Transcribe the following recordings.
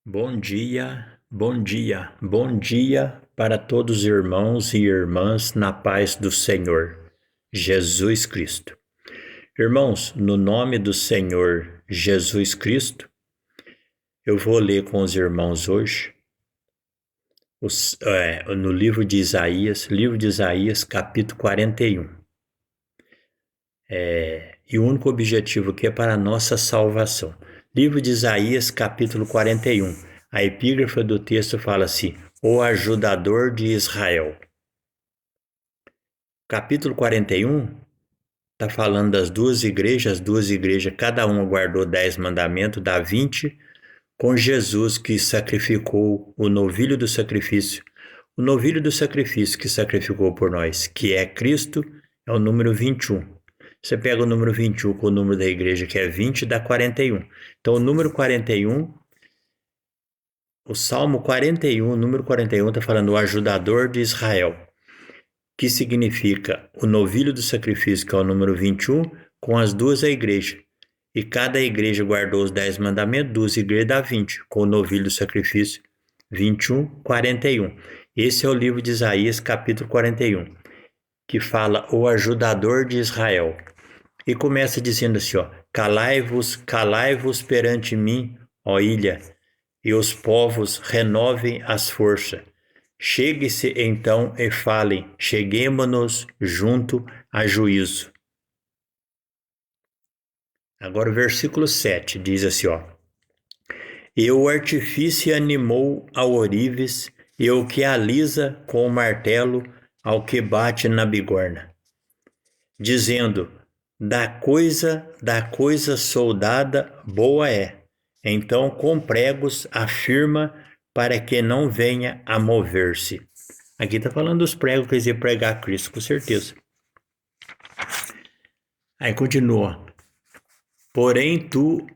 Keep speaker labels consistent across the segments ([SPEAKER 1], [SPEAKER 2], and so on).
[SPEAKER 1] Bom dia, bom dia, bom dia para todos os irmãos e irmãs na paz do Senhor Jesus Cristo. Irmãos, no nome do Senhor Jesus Cristo, eu vou ler com os irmãos hoje no livro de Isaías, capítulo 41. E o único objetivo aqui é para a nossa salvação. Livro de Isaías, capítulo 41. A epígrafe do texto fala assim: O ajudador de Israel. Capítulo 41 está falando das duas igrejas, cada uma guardou 10 mandamentos, dá 20, com Jesus que sacrificou o novilho do sacrifício. O novilho do sacrifício que sacrificou por nós, que é Cristo, é o número 21. Você pega o número 21 com o número da igreja, que é 20, dá 41. Então, o número 41, o Salmo 41, o número 41 está falando o ajudador de Israel, que significa o novilho do sacrifício, que é o número 21, com as duas igrejas. E cada igreja guardou os 10 mandamentos, duas igrejas dá 20, com o novilho do sacrifício, 21, 41. Esse é o livro de Isaías, capítulo 41, que fala o ajudador de Israel. E começa dizendo assim, calai-vos perante mim, ó ilha, e os povos renovem as forças. Chegue-se então e falem, cheguemo-nos junto a juízo. Agora o versículo 7 diz assim, E o artifício animou ao ourives, e o que alisa com o martelo ao que bate na bigorna, dizendo, da coisa soldada boa é. Então com pregos afirma para que não venha a mover-se. Aqui está falando dos pregos que eles iam pregar a Cristo, com certeza. Aí continua. Porém tu,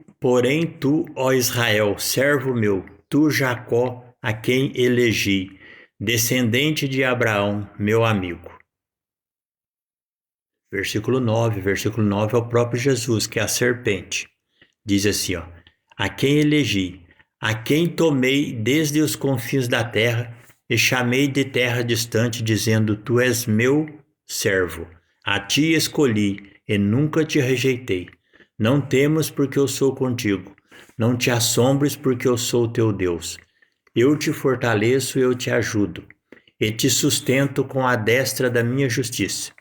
[SPEAKER 1] ó Israel, servo meu, tu Jacó, a quem elegi, descendente de Abraão, meu amigo. Versículo 9 é o próprio Jesus, que é a serpente. Diz assim, a quem elegi, a quem tomei desde os confins da terra e chamei de terra distante, dizendo, tu és meu servo, a ti escolhi e nunca te rejeitei. Não temas porque eu sou contigo, não te assombres porque eu sou teu Deus. Eu te fortaleço e eu te ajudo, e te sustento com a destra da minha justiça.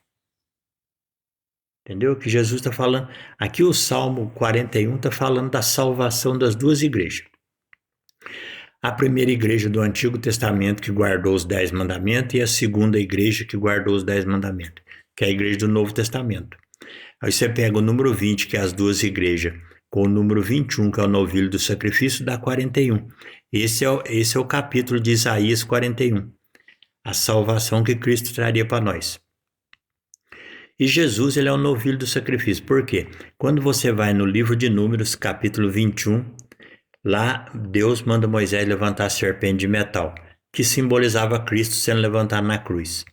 [SPEAKER 1] Entendeu? O que Jesus está falando. Aqui o Salmo 41 está falando da salvação das duas igrejas. A primeira igreja do Antigo Testamento que guardou os 10 mandamentos e a segunda igreja que guardou os 10 mandamentos, que é a igreja do Novo Testamento. Aí você pega o número 20, que é as duas igrejas, com o número 21, que é o novilho do sacrifício, dá 41. Esse é o capítulo de Isaías 41. A salvação que Cristo traria para nós. E Jesus, ele é o novilho do sacrifício. Por quê? Quando você vai no livro de Números, capítulo 21, lá Deus manda Moisés levantar a serpente de metal, que simbolizava Cristo sendo levantado na cruz.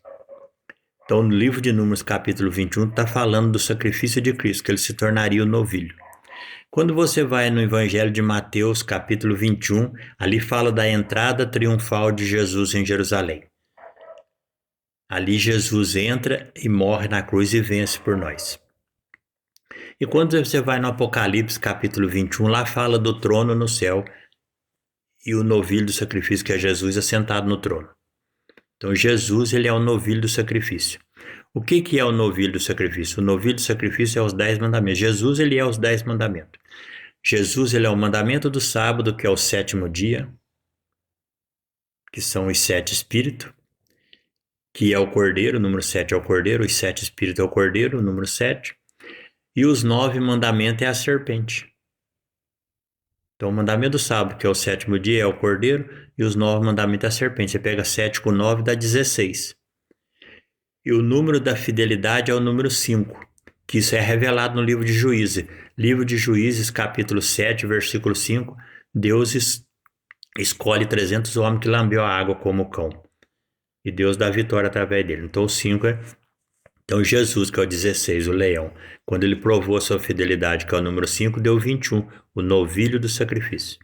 [SPEAKER 1] Então, no livro de Números, capítulo 21, está falando do sacrifício de Cristo, que ele se tornaria o novilho. Quando você vai no Evangelho de Mateus, capítulo 21, ali fala da entrada triunfal de Jesus em Jerusalém. Ali Jesus entra e morre na cruz e vence por nós. E quando você vai no Apocalipse capítulo 21, lá fala do trono no céu e o novilho do sacrifício, que é Jesus assentado no trono. Então Jesus, ele é o novilho do sacrifício. O que é o novilho do sacrifício? O novilho do sacrifício é os 10 mandamentos. Jesus, ele é os 10 mandamentos. Jesus, ele é o mandamento do sábado, que é o 7º dia, que são os 7 espíritos, que é o cordeiro, o número 7 é o cordeiro, os 7 espíritos é o cordeiro, o número 7, e os 9 mandamentos é a serpente. Então o mandamento do sábado, que é o 7º dia, é o cordeiro, e os 9 mandamentos é a serpente. Você pega 7 com 9, dá 16. E o número da fidelidade é o número 5, que isso é revelado no livro de Juízes. Livro de Juízes, capítulo 7, versículo 5, Deus escolhe 300 homens que lambeu a água como cão. E Deus dá vitória através dele. Então o 5 é... Então Jesus, que é o 16, o leão, quando ele provou a sua fidelidade, que é o número 5, deu 21, o novilho do sacrifício.